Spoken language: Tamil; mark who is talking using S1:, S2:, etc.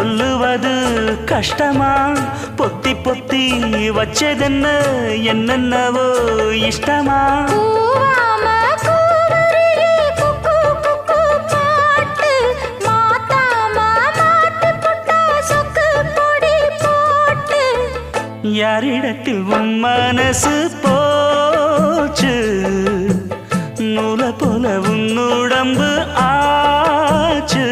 S1: சொல்லுவது கஷ்டமா பொத்தி பொத்தி வச்சதென்ன என்னென்னவோ இஷ்டமா யாரிடத்தில் உன் மனசு போச்சு நூலை போல உன் உடம்பு ஆச்சு